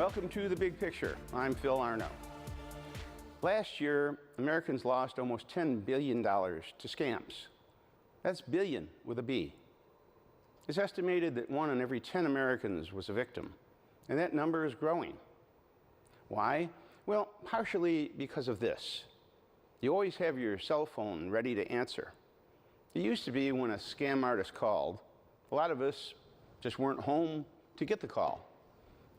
Welcome to The Big Picture. I'm Phil Arno. Last year, Americans lost almost $10 billion to scams. That's billion with a B. It's estimated that 1 in every 10 Americans was a victim, and that number is growing. Why? Well, partially because of this. You always have your cell phone ready to answer. It used to be when a scam artist called, a lot of us just weren't home to get the call.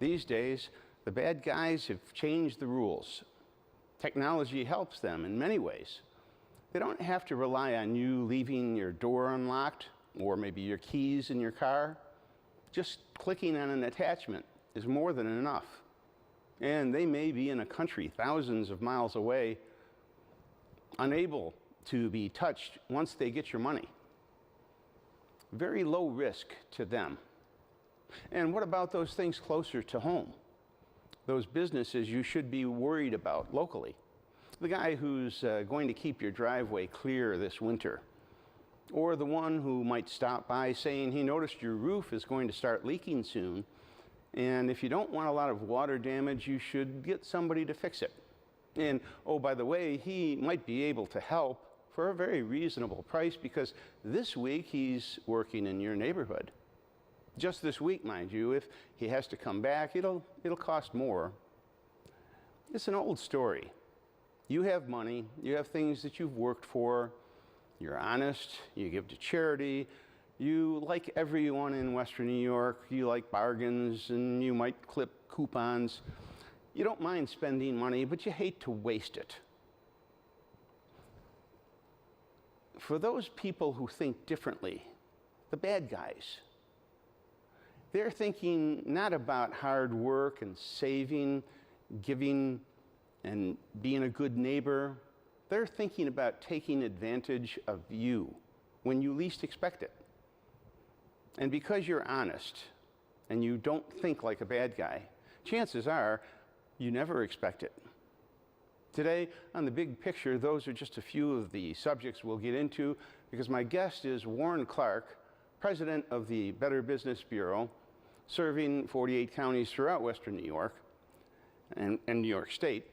These days, the bad guys have changed the rules. Technology helps them in many ways. They don't have to rely on you leaving your door unlocked or maybe your keys in your car. Just clicking on an attachment is more than enough. And they may be in a country thousands of miles away, unable to be touched once they get your money. Very low risk to them. And what about those things closer to home? Those businesses you should be worried about locally. The guy who's going to keep your driveway clear this winter. Or the one who might stop by saying he noticed your roof is going to start leaking soon, and if you don't want a lot of water damage, you should get somebody to fix it. And oh, by the way, he might be able to help for a very reasonable price because this week he's working in your neighborhood. Just this week, mind you. If he has to come back, it'll cost more. It's an old story. You have money, you have things that you've worked for, you're honest, you give to charity, you like everyone in Western New York, you like bargains, and you might clip coupons. You don't mind spending money, but you hate to waste it. For those people who think differently, the bad guys, they're thinking not about hard work and saving, giving, and being a good neighbor. They're thinking about taking advantage of you when you least expect it. And because you're honest and you don't think like a bad guy, chances are you never expect it. Today, on The Big Picture, those are just a few of the subjects we'll get into because my guest is Warren Clark, president of the Better Business Bureau, serving 48 counties throughout Western New York and New York State.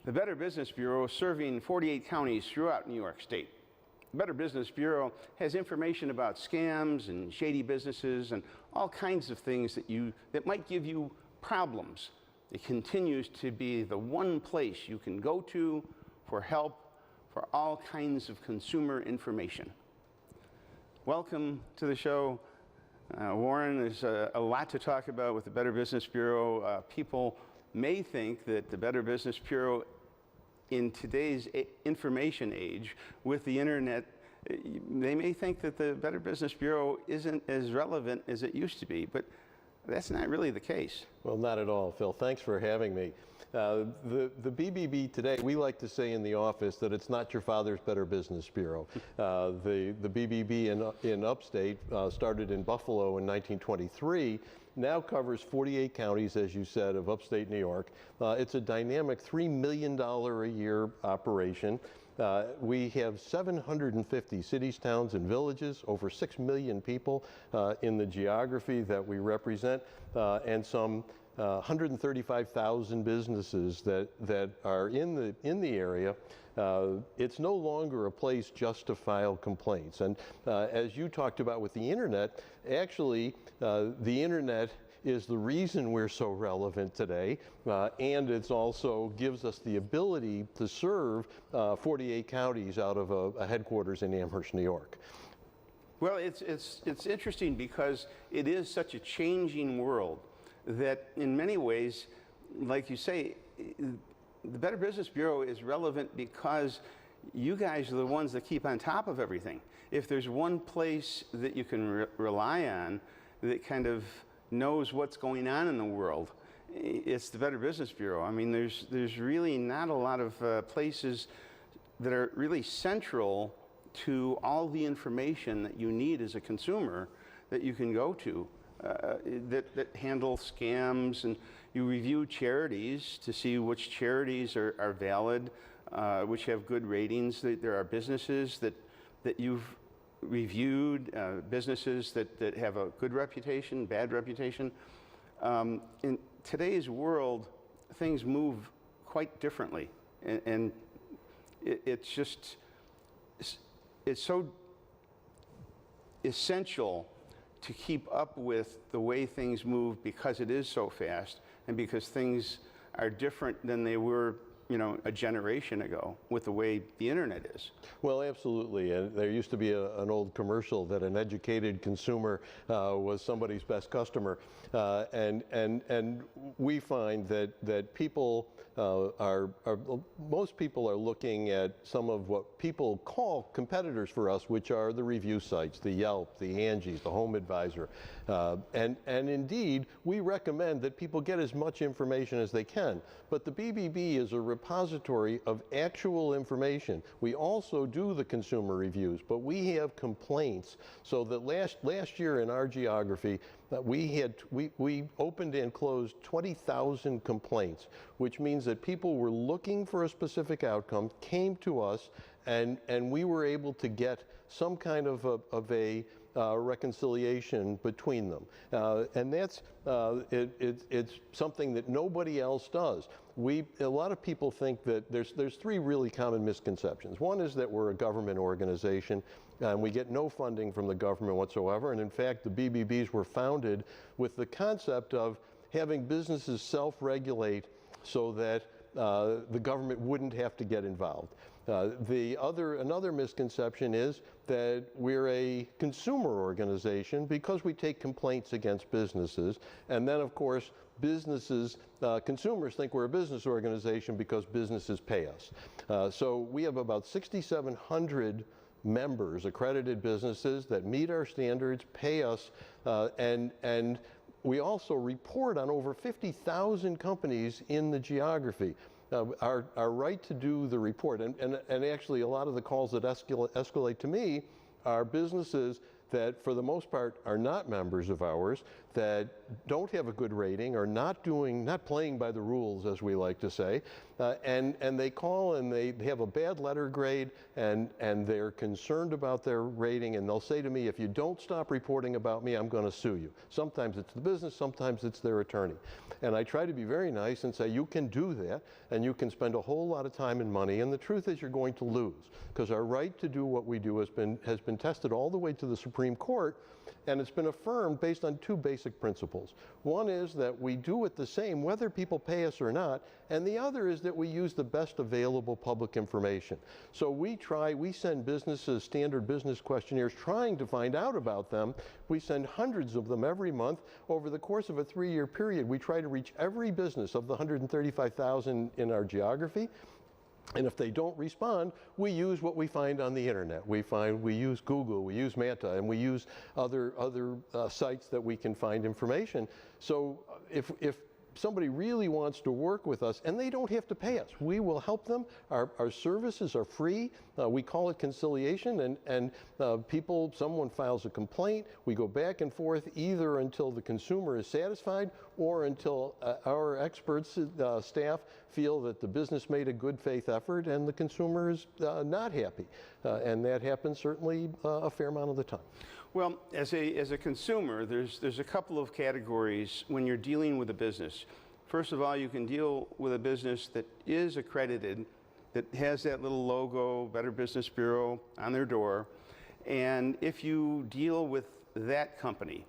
The Better Business Bureau serving 48 counties throughout New York State. The Better Business Bureau has information about scams and shady businesses and all kinds of things that might give you problems. It continues to be the one place you can go to for help for all kinds of consumer information. Welcome to the show. Warren, there's a lot to talk about with the Better Business Bureau. People may think that the Better Business Bureau in today's information age with the internet, they may think that the Better Business Bureau isn't as relevant as it used to be, but that's not really the case. Well, not at all, Phil. Thanks for having me. The BBB today, we like to say in the office that it's not your father's Better Business Bureau. The BBB in upstate started in Buffalo in 1923, now covers 48 counties, as you said, of upstate New York. It's a dynamic $3 million a year operation. We have 750 cities, towns, and villages, over 6 million people in the geography that we represent, and some 135,000 businesses that are in the area. It's no longer a place just to file complaints. And as you talked about with the internet, actually the internet is the reason we're so relevant today, and it's also gives us the ability to serve 48 counties out of a headquarters in Amherst, New York. Well, it's interesting because it is such a changing world that in many ways, like you say, the Better Business Bureau is relevant because you guys are the ones that keep on top of everything. If there's one place that you can rely on that kind of knows what's going on in the world, it's the Better Business Bureau. I mean, there's really not a lot of places that are really central to all the information that you need as a consumer that you can go to. That handle scams, and you review charities to see which charities are valid, which have good ratings. There are businesses that you've reviewed, businesses that have a good reputation, bad reputation. In today's world, things move quite differently, and it's just, it's so essential to keep up with the way things move because it is so fast and because things are different than they were, a generation ago with the way the internet is. Well, absolutely. And there used to be an old commercial that an educated consumer was somebody's best customer. And we find that people most people are looking at some of what people call competitors for us, which are the review sites, the Yelp, the Angie's, the Home Advisor. And indeed, we recommend that people get as much information as they can. But the BBB is a repository of actual information. We also do the consumer reviews, but we have complaints. So that last year in our geography, we opened and closed 20,000 complaints, which means that people were looking for a specific outcome, came to us, and we were able to get some kind of a reconciliation between them. And that's, it's something that nobody else does. A lot of people think that there's three really common misconceptions. One is that we're a government organization and we get no funding from the government whatsoever. And in fact, the BBBs were founded with the concept of having businesses self-regulate so that the government wouldn't have to get involved. Another misconception is that we're a consumer organization because we take complaints against businesses. And then, of course, consumers think we're a business organization because businesses pay us. So we have about 6,700 members, accredited businesses that meet our standards, pay us, and we also report on over 50,000 companies in the geography. Our right to do the report, and actually a lot of the calls that escalate to me are businesses that for the most part are not members of ours, that don't have a good rating, or not playing by the rules, as we like to say, and they call and they have a bad letter grade, and they're concerned about their rating, and they'll say to me, if you don't stop reporting about me, I'm going to sue you. Sometimes it's the business, sometimes it's their attorney. And I try to be very nice and say, you can do that, and you can spend a whole lot of time and money, and the truth is you're going to lose, because our right to do what we do has been tested all the way to the Supreme Court, and it's been affirmed based on two basic principles. One is that we do it the same whether people pay us or not, and the other is that we use the best available public information. So we send businesses standard business questionnaires trying to find out about them. We send hundreds of them every month. Over the course of a 3-year period, we try to reach every business of the 135,000 in our geography. And if they don't respond, we use what we find on the internet. We use Google, we use Manta, and we use other sites that we can find information. So if somebody really wants to work with us, and they don't have to pay us, we will help them. Our services are free. We call it conciliation, and someone files a complaint. We go back and forth either until the consumer is satisfied or until our experts, staff, feel that the business made a good faith effort and the consumer is not happy. And that happens certainly a fair amount of the time. Well, as a consumer, there's a couple of categories when you're dealing with a business. First of all, you can deal with a business that is accredited, that has that little logo, Better Business Bureau, on their door. And if you deal with that company,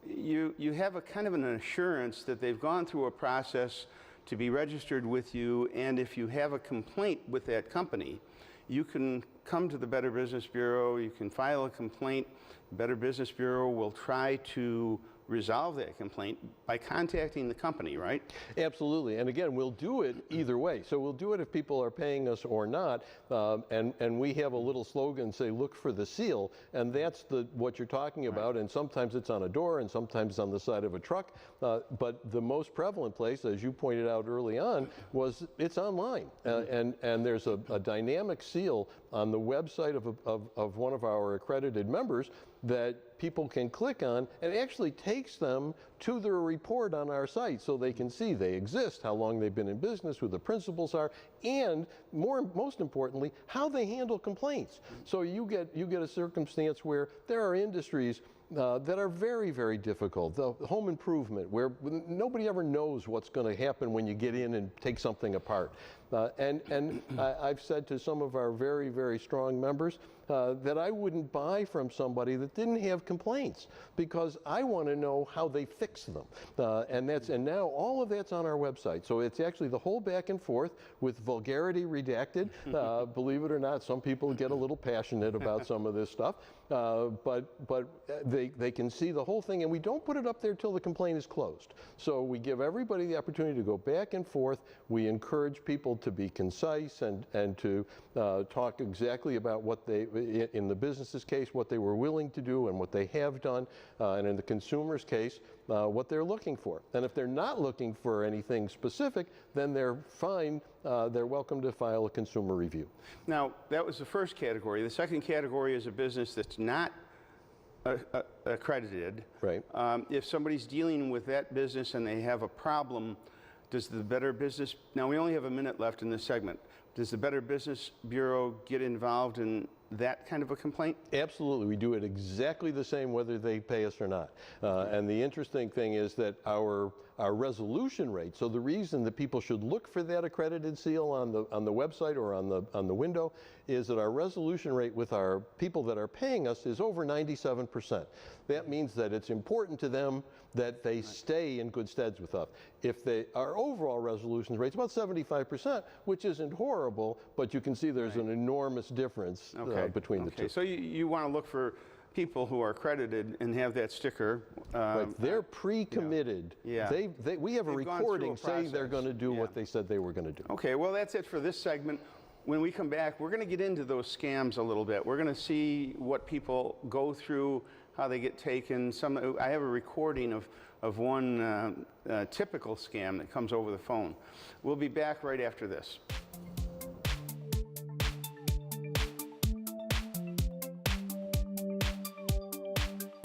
you have a kind of an assurance that they've gone through a process to be registered with you, and if you have a complaint with that company, you can come to the Better Business Bureau, you can file a complaint. Better Business Bureau will try to resolve that complaint by contacting the company, right? Absolutely. And again, we'll do it either way. So we'll do it if people are paying us or not. And we have a little slogan, say, look for the seal. And that's what you're talking about. Right. And sometimes it's on a door and sometimes it's on the side of a truck. But the most prevalent place, as you pointed out early on, was it's online. And there's a dynamic seal on the website of one of our accredited members that people can click on, and it actually takes them to their report on our site so they can see they exist, how long they've been in business, who the principals are, and most importantly, how they handle complaints. So you get a circumstance where there are industries that are very, very difficult. The home improvement, where nobody ever knows what's going to happen when you get in and take something apart. I've said to some of our very, very strong members that I wouldn't buy from somebody that didn't have complaints, because I want to know how they fix them. And now all of that's on our website. So it's actually the whole back and forth with vulgarity redacted. Believe it or not, some people get a little passionate about some of this stuff. But they can see the whole thing, and we don't put it up there till the complaint is closed. So we give everybody the opportunity to go back and forth. We encourage people to be concise and to talk exactly about what they, in the business's case, what they were willing to do and what they have done, and in the consumer's case, what they're looking for. And if they're not looking for anything specific, then they're fine. They're welcome to file a consumer review. Now, that was the first category. The second category is a business that's not accredited. Right. If somebody's dealing with that business and they have a problem, does the Better Business, now we only have a minute left in this segment, does the Better Business Bureau get involved in that kind of a complaint? Absolutely. We do it exactly the same whether they pay us or not. And the interesting thing is that our resolution rate, so the reason that people should look for that accredited seal on the website or on the window, is that our resolution rate with our people that are paying us is over 97%. That means that it's important to them that they stay in good stead with us. Our overall resolution rate is about 75%, which isn't horrible, but you can see there's an enormous difference between the two. So you want to look for people who are accredited and have that sticker. Right. They're pre-committed. Yeah. We have a recording saying they're going to do what they said they were going to do. Okay, well, that's it for this segment. When we come back, we're going to get into those scams a little bit. We're going to see what people go through, how they get taken. I have a recording of one typical scam that comes over the phone. We'll be back right after this.